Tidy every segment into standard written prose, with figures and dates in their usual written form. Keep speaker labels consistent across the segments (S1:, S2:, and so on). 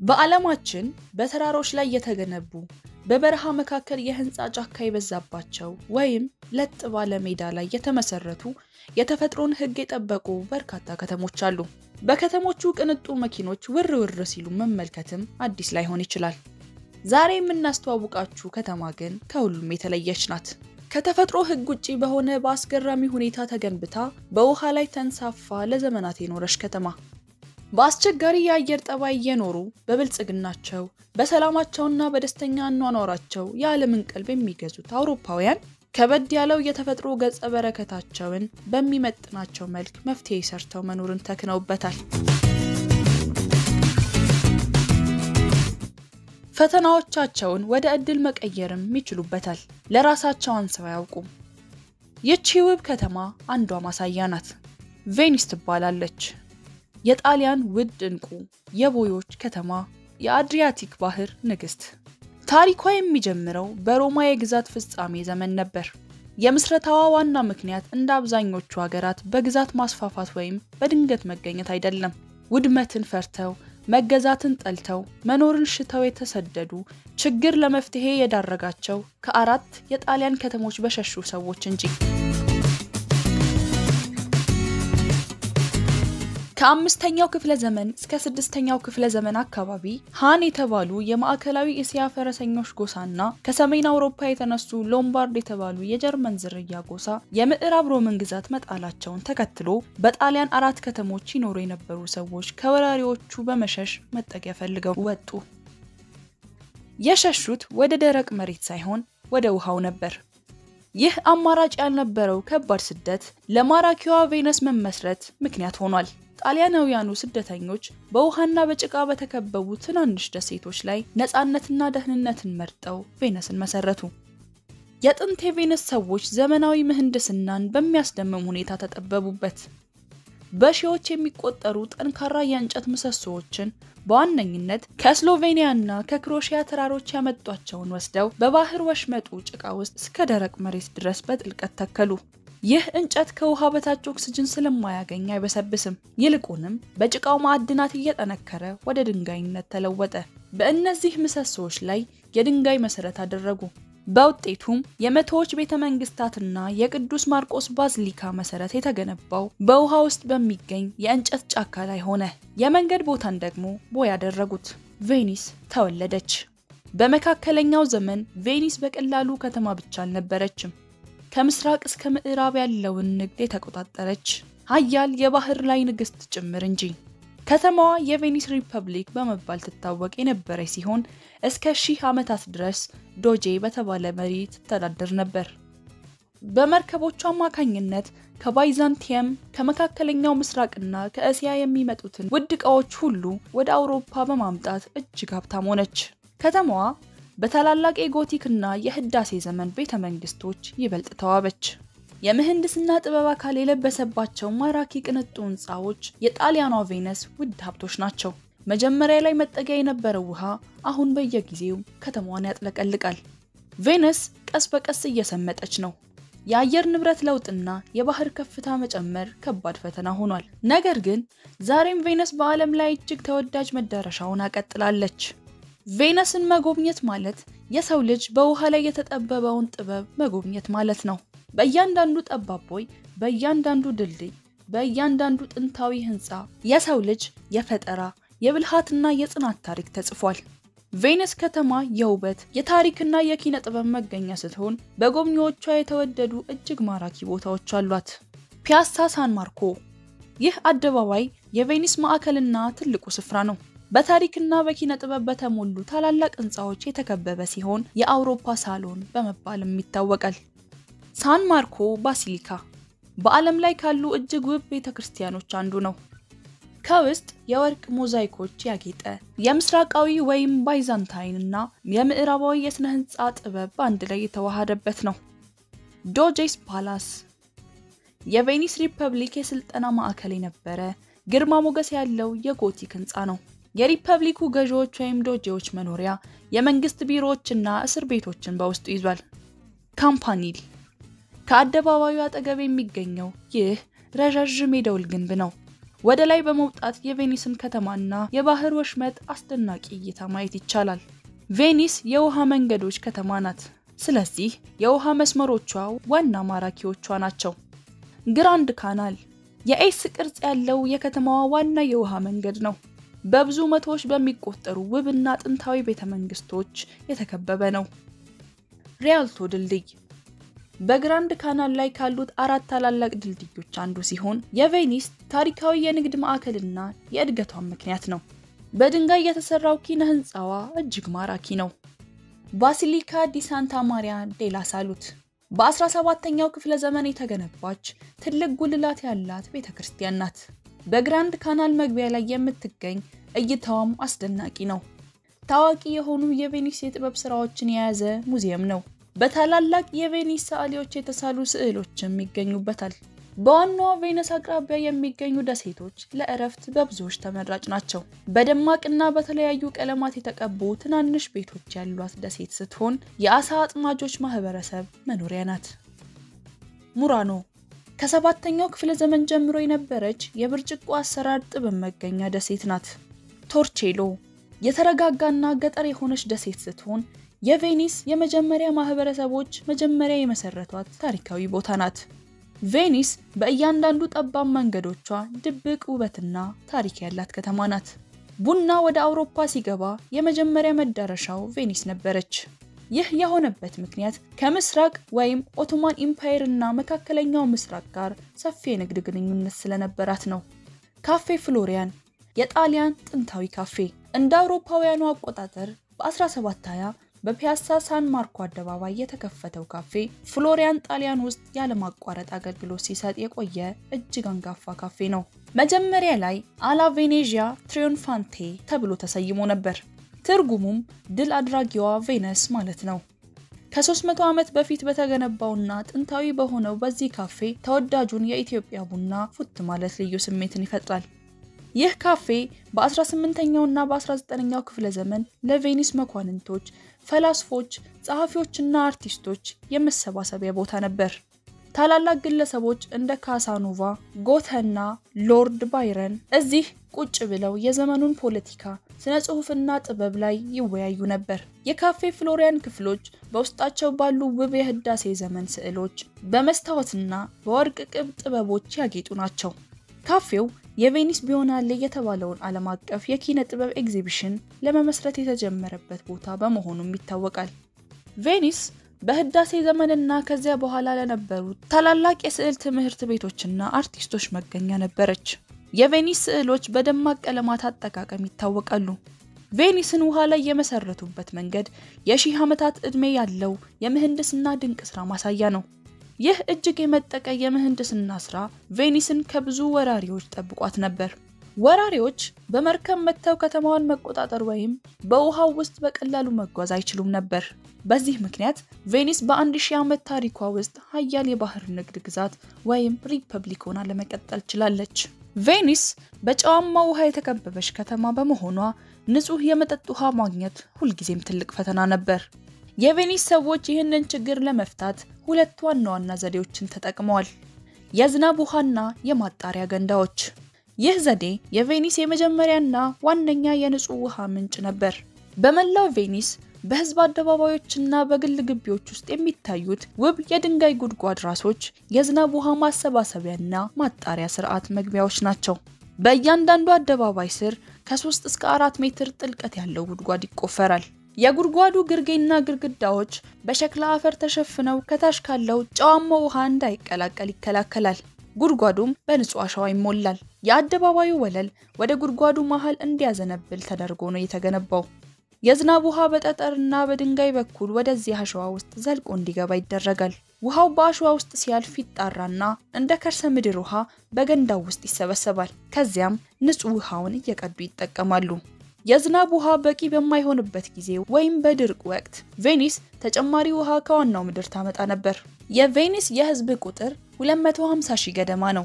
S1: በዓለማችን በተራሮች ላይ የተገነቡ በበረሃ መካከል የህንጻ ጫካ ይበዛባቸው ወይም ለጥ ባለ ሜዳ ላይ የተመሰረቱ የተፈጥሮን ህግ የጠበቁ በርካታ ከተሞች አሉ። በከተሞቹ ቅንጡ መኪኖች ውር ሲሉ መመልከትም አዲስ ላይሆን ይችላል። ዛሬ የምናስተዋውቃችሁ ከተማ ግን ከሁሉም የተለየች ናት። ከተፈጥሮ ህግ ውጪ በሆነ በአስገራሚ ሁኔታ ተገንብታ በውሃ ላይ ተንሳፋ ለዘመናት የኖረች ከተማ። በአስቸጋሪ የአየር ጠባይ የኖሩ በብልጽግናቸው በሰላማቸውና በደስተኛ አኗኗራቸው የዓለምን ቀልብ የሚገዙት አውሮፓውያን ከበድ ያለው የተፈጥሮ ገጸ በረከታቸውን በሚመጥናቸው መልክ መፍትሄ ሰርተው መኖርን ተክነውበታል። ፈተናዎቻቸውን ወደ እድል መቀየርም ይችሉበታል። ለራሳቸው አንሰው ያውቁም። ይህች ውብ ከተማ አንዷ ማሳያ ናት። ቬኒስ ትባላለች። የጣሊያን ውድ እንቁ የቦዮች ከተማ፣ የአድሪያቲክ ባህር ንግስት። ታሪኳ የሚጀምረው በሮማ የግዛት ፍጻሜ ዘመን ነበር። የምስረታዋ ዋና ምክንያት እንደ አብዛኞቹ ሀገራት በግዛት ማስፋፋት ወይም በድንገት መገኘት አይደለም። ውድመትን ፈርተው መገዛትን ጠልተው መኖርን ሽተው የተሰደዱ ችግር ለመፍትሄ የዳረጋቸው ከአራት የጣሊያን ከተሞች በሸሹ ሰዎች እንጂ። ከአምስተኛው ክፍለ ዘመን እስከ ስድስተኛው ክፍለ ዘመን አካባቢ ሃን የተባሉ የማዕከላዊ እስያ ፈረሰኞች ጎሳና ከሰሜን አውሮፓ የተነሱ ሎምባርድ የተባሉ የጀርመን ዝርያ ጎሳ የምዕራብ ሮምን ግዛት መጣላቸውን ተከትሎ በጣሊያን አራት ከተሞች ይኖሩ የነበሩ ሰዎች ከወራሪዎቹ በመሸሽ መጠጊያ ፈልገው ወጡ። የሸሹት ወደ ደረቅ መሬት ሳይሆን ወደ ውሃው ነበር። ይህ አማራጭ ያልነበረው ከባድ ስደት ለማራኪዋ ቬነስ መመስረት ምክንያት ሆኗል። ጣሊያናውያኑ ስደተኞች በውሃና በጭቃ በተከበቡ ትናንሽ ደሴቶች ላይ ነፃነትና ደህንነትን መርጠው ቬነስን መሰረቱ። የጥንት የቬነስ ሰዎች ዘመናዊ ምህንድስናን በሚያስደምም ሁኔታ ተጠበቡበት። በሺዎች የሚቆጠሩ ጠንካራ የእንጨት ምሰሶዎችን በዋነኝነት ከስሎቬኒያና ከክሮሺያ ተራሮች ያመጧቸውን ወስደው በባህር ወሽመጡ ጭቃ ውስጥ እስከ ደረቅ መሬት ድረስ በጥልቀት ተከሉ። ይህ እንጨት ከውሃ በታች ኦክሲጅን ስለማያገኝ አይበሰብስም። ይልቁንም በጭቃው ማዕድናት እየጠነከረ ወደ ድንጋይነት ተለወጠ። በእነዚህ ምሰሶዎች ላይ የድንጋይ መሰረት አደረጉ። በውጤቱም የመቶዎች ቤተ መንግስታትና የቅዱስ ማርቆስ ባዚሊካ መሰረት የተገነባው በውሃ ውስጥ በሚገኝ የእንጨት ጫካ ላይ ሆነ። የመንገድ ቦታን ደግሞ ቦይ ያደረጉት። ቬኒስ ተወለደች። በመካከለኛው ዘመን ቬኒስ በቀላሉ ከተማ ብቻ አልነበረችም። ከምስራቅ እስከ ምዕራብ ያለውን ንግድ የተቆጣጠረች ኃያል የባህር ላይ ንግስት ጭምር እንጂ። ከተማዋ የቬኒስ ሪፐብሊክ በመባል ትታወቅ የነበረች ሲሆን እስከ 1000 ዓመታት ድረስ ዶጄ በተባለ መሪ ትተዳደር ነበር። በመርከቦቿ አማካኝነት ከባይዛንቲየም ከመካከለኛው ምስራቅና ከእስያ የሚመጡትን ውድ ዕቃዎች ሁሉ ወደ አውሮፓ በማምጣት እጅግ ሀብታም ሆነች። ከተማዋ በታላላቅ የጎቲክና የህዳሴ ዘመን ቤተ መንግስቶች ይበልጥ ተዋበች። የምህንድስና ጥበብ አካል የለበሰባቸው ማራኪ ቅንጡ ህንጻዎች የጣሊያኗ ቬነስ ውድ ሀብቶች ናቸው። መጀመሪያ ላይ መጠጊያ የነበረው ውሃ አሁን በየጊዜው ከተማዋን ያጥለቀልቃል። ቬነስ ቀስ በቀስ እየሰመጠች ነው። የአየር ንብረት ለውጥና የባህር ከፍታ መጨመር ከባድ ፈተና ሆኗል። ነገር ግን ዛሬም ቬነስ በዓለም ላይ እጅግ ተወዳጅ መዳረሻውን አቀጥላለች። ቬነስን መጎብኘት ማለት የሰው ልጅ በውሃ ላይ የተጠበበውን ጥበብ መጎብኘት ማለት ነው። በእያንዳንዱ ጠባብ ቦይ፣ በእያንዳንዱ ድልድይ፣ በእያንዳንዱ ጥንታዊ ህንጻ የሰው ልጅ የፈጠራ የብልሃትና የጽናት ታሪክ ተጽፏል። ቬነስ ከተማ የውበት የታሪክና የኪነ ጥበብ መገኛ ስትሆን በጎብኚዎቿ የተወደዱ እጅግ ማራኪ ቦታዎች አሏት። ፒያሳ ሳን ማርኮ። ይህ አደባባይ የቬኒስ ማዕከልና ትልቁ ስፍራ ነው። በታሪክና በኪነ ጥበብ በተሞሉ ታላላቅ ህንጻዎች የተከበበ ሲሆን የአውሮፓ ሳሎን በመባልም ይታወቃል። ሳን ማርኮ ባሲሊካ በዓለም ላይ ካሉ እጅግ ውብ ቤተክርስቲያኖች አንዱ ነው። ከውስጥ የወርቅ ሞዛይኮች ያጌጠ የምስራቃዊ ወይም ባይዛንታይንና የምዕራባዊ የስነ ህንጻ ጥበብ በአንድ ላይ የተዋሃደበት ነው። ዶጄስ ፓላስ የቬኒስ ሪፐብሊክ የስልጠና ማዕከል የነበረ ግርማ ሞገስ ያለው የጎቲክ ህንጻ ነው። የሪፐብሊኩ ገዢዎች ወይም ዶጄዎች መኖሪያ፣ የመንግስት ቢሮዎችና እስር ቤቶችን በውስጡ ይዟል። ካምፓኒል ከአደባባዩ አጠገብ የሚገኘው ይህ ረዣዥም የደውል ግንብ ነው። ወደ ላይ በመውጣት የቬኒስን ከተማና የባህር ወሽመጥ አስደናቂ እይታ ማየት ይቻላል። ቬኒስ የውሃ መንገዶች ከተማ ናት። ስለዚህ የውሃ መስመሮቿ ዋና ማራኪዎቿ ናቸው። ግራንድ ካናል የኤስ ቅርጽ ያለው የከተማዋ ዋና የውሃ መንገድ ነው። በብዙ መቶዎች በሚቆጠሩ ውብና ጥንታዊ ቤተመንግስቶች የተከበበ ነው። ሪያልቶ ድልድይ በግራንድ ካናል ላይ ካሉት 4 ታላላቅ ድልድዮች አንዱ ሲሆን የቬኒስ ታሪካዊ የንግድ ማዕከልና የእድገቷ ምክንያት ነው። በድንጋይ የተሰራው ኪነ ህንጻዋ እጅግ ማራኪ ነው። ባሲሊካ ዲ ሳንታ ማሪያ ዴላ ሳሉት በ17ኛው ክፍለ ዘመን የተገነባች ትልቅ ጉልላት ያላት ቤተክርስቲያን ናት። በግራንድ ካናል መግቢያ ላይ የምትገኝ እይታዋም አስደናቂ ነው። ታዋቂ የሆኑ የቬኒስ የጥበብ ስራዎችን የያዘ ሙዚየም ነው። በታላላቅ የቬኒስ ሰዓሊዎች የተሳሉ ስዕሎችም ይገኙበታል። በዋናው ቬነስ አቅራቢያ የሚገኙ ደሴቶች ለእረፍት በብዙዎች ተመራጭ ናቸው። በደማቅና በተለያዩ ቀለማት የተቀቡ ትናንሽ ቤቶች ያሏት ደሴት ስትሆን የአሳ አጥማጆች ማህበረሰብ መኖሪያ ናት። ሙራኖ ከ7ኛው ክፍለ ዘመን ጀምሮ የነበረች የብርጭቆ አሰራር ጥበብ መገኛ ደሴት ናት። ቶርቼሎ የተረጋጋና ገጠር የሆነች ደሴት ስትሆን የቬኒስ የመጀመሪያ ማህበረሰቦች መጀመሪያ የመሰረቷት ታሪካዊ ቦታ ናት። ቬኒስ በእያንዳንዱ ጠባብ መንገዶቿ ድብቅ ውበትና ታሪክ ያላት ከተማ ናት። ቡና ወደ አውሮፓ ሲገባ የመጀመሪያ መዳረሻው ቬኒስ ነበረች። ይህ የሆነበት ምክንያት ከምስራቅ ወይም ኦቶማን ኢምፓየር እና መካከለኛው ምስራቅ ጋር ሰፊ የንግድ ግንኙነት ስለነበራት ነው። ካፌ ፍሎሪያን የጣሊያን ጥንታዊ ካፌ እንደ አውሮፓውያኑ አቆጣጠር በ1720 በፒያሳ ሳን ማርኮ አደባባይ የተከፈተው ካፌ ፍሎሪያን ጣሊያን ውስጥ ያለማቋረጥ አገልግሎት ሲሰጥ የቆየ እጅግ አንጋፋ ካፌ ነው። መጀመሪያ ላይ አላ ቬኔዚያ ትሪዮንፋንቴ ተብሎ ተሰይሞ ነበር። ትርጉሙም ድል አድራጊዋ ቬነስ ማለት ነው። ከ300 ዓመት በፊት በተገነባውና ጥንታዊ በሆነው በዚህ ካፌ ተወዳጁን የኢትዮጵያ ቡና ፉት ማለት ልዩ ስሜትን ይፈጥራል። ይህ ካፌ በ18ኛው እና በ19ኛው ክፍለ ዘመን ለቬኒስ መኳንንቶች፣ ፈላስፎች፣ ጸሐፊዎችና አርቲስቶች የመሰባሰቢያ ቦታ ነበር። ታላላቅ ግለሰቦች እንደ ካሳኖቫ፣ ጎተና ሎርድ ባይረን እዚህ ቁጭ ብለው የዘመኑን ፖለቲካ፣ ስነ ጽሑፍና ጥበብ ላይ ይወያዩ ነበር። የካፌ ፍሎሪያን ክፍሎች በውስጣቸው ባሉ ውብ የህዳሴ ዘመን ስዕሎች፣ በመስታወትና በወርቅ ቅብ ጥበቦች ያጌጡ ናቸው። ካፌው የቬኒስ ቢዮናሌ የተባለውን ዓለም አቀፍ የኪነ ጥበብ ኤግዚቢሽን ለመመስረት የተጀመረበት ቦታ በመሆኑም ይታወቃል። ቬኒስ በህዳሴ ዘመንና ከዚያ በኋላ ለነበሩት ታላላቅ የስዕል ትምህርት ቤቶችና አርቲስቶች መገኛ ነበረች። የቬኒስ ስዕሎች በደማቅ ቀለማት አጠቃቀም ይታወቃሉ። ቬኒስን ውሃ ላይ የመሰረቱበት መንገድ የሺህ ዓመታት ዕድሜ ያለው የምህንድስና ድንቅ ስራ ማሳያ ነው። ይህ እጅግ የመጠቀ የምህንድስና ስራ ቬኒስን ከብዙ ወራሪዎች ጠብቋት ነበር። ወራሪዎች በመርከብ መጥተው ከተማዋን መቆጣጠር ወይም በውሃው ውስጥ በቀላሉ መጓዝ አይችሉም ነበር። በዚህ ምክንያት ቬኒስ በ1000 ዓመት ታሪኳ ውስጥ ኃያል የባህር ንግድ ግዛት ወይም ሪፐብሊክ ሆና ለመቀጠል ችላለች። ቬኒስ በጨዋማ ውሃ የተከበበች ከተማ በመሆኗ ንጹህ የመጠጥ ውሃ ማግኘት ሁልጊዜም ትልቅ ፈተና ነበር። የቬኒስ ሰዎች ይህንን ችግር ለመፍታት ሁለት ዋና ዘዴዎችን ተጠቅመዋል። የዝናብ ውሃና የማጣሪያ ገንዳዎች። ይህ ዘዴ የቬኒስ የመጀመሪያና ዋነኛ የንጹህ ውሃ ምንጭ ነበር። በመላው ቬኒስ በህዝብ አደባባዮችና በግል ግቢዎች ውስጥ የሚታዩት ውብ የድንጋይ ጉድጓድ ራሶች የዝናብ ውሃ ማሰባሰቢያና ማጣሪያ ስርዓት መግቢያዎች ናቸው። በእያንዳንዱ አደባባይ ስር ከ3 እስከ 4 ሜትር ጥልቀት ያለው ጉድጓድ ይቆፈራል። የጉድጓዱ ግርጌና ግድግዳዎች በሸክላ አፈር ተሸፍነው ከታች ካለው ጨዋማ ውሃ እንዳይቀላቀል ይከላከላል። ጉድጓዱም በንጹህ አሸዋ ይሞላል። የአደባባዩ ወለል ወደ ጉድጓዱ መሃል እንዲያዘነብል ተደርጎ ነው የተገነባው። የዝናብ ውሃ በጠጠርና በድንጋይ በኩል ወደዚህ አሸዋ ውስጥ ዘልቆ እንዲገባ ይደረጋል። ውሃው በአሸዋ ውስጥ ሲያልፍ ይጣራና እንደ ከርሰ ምድር ውሃ በገንዳው ውስጥ ይሰበሰባል። ከዚያም ንጹህ ውሃውን እየቀዱ ይጠቀማሉ። የዝናብ ውሃ በቂ በማይሆንበት ጊዜ ወይም በድርቅ ወቅት ቬኒስ ተጨማሪ ውሃ ከዋናው ምድር ታመጣ ነበር። የቬኒስ የህዝብ ቁጥር 250,000 ገደማ ነው።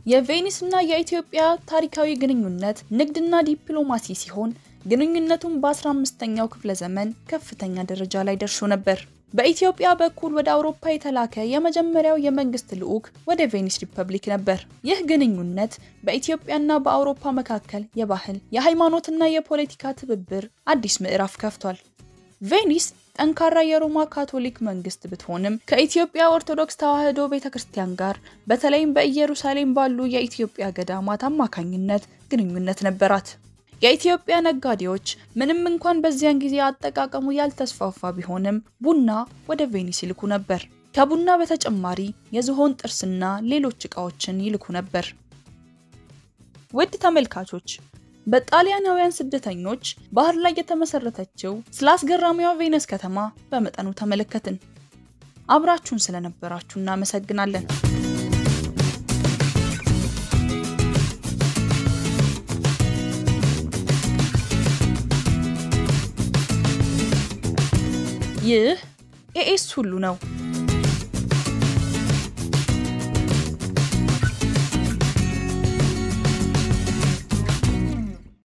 S1: የቬኒስና የኢትዮጵያ ታሪካዊ ግንኙነት ንግድና ዲፕሎማሲ ሲሆን ግንኙነቱም በ15ኛው ክፍለ ዘመን ከፍተኛ ደረጃ ላይ ደርሶ ነበር። በኢትዮጵያ በኩል ወደ አውሮፓ የተላከ የመጀመሪያው የመንግስት ልዑክ ወደ ቬኒስ ሪፐብሊክ ነበር። ይህ ግንኙነት በኢትዮጵያና በአውሮፓ መካከል የባህል፣ የሃይማኖትና የፖለቲካ ትብብር አዲስ ምዕራፍ ከፍቷል። ቬኒስ ጠንካራ የሮማ ካቶሊክ መንግስት ብትሆንም ከኢትዮጵያ ኦርቶዶክስ ተዋሕዶ ቤተክርስቲያን ጋር በተለይም በኢየሩሳሌም ባሉ የኢትዮጵያ ገዳማት አማካኝነት ግንኙነት ነበራት። የኢትዮጵያ ነጋዴዎች ምንም እንኳን በዚያን ጊዜ አጠቃቀሙ ያልተስፋፋ ቢሆንም ቡና ወደ ቬኒስ ይልኩ ነበር። ከቡና በተጨማሪ የዝሆን ጥርስና ሌሎች ዕቃዎችን ይልኩ ነበር። ውድ ተመልካቾች በጣሊያናውያን ስደተኞች ባህር ላይ የተመሰረተችው ስላስገራሚዋ ቬኒስ ከተማ በመጠኑ ተመለከትን። አብራችሁን ስለነበራችሁ እናመሰግናለን። ይህ ኤኤስ ሁሉ ነው።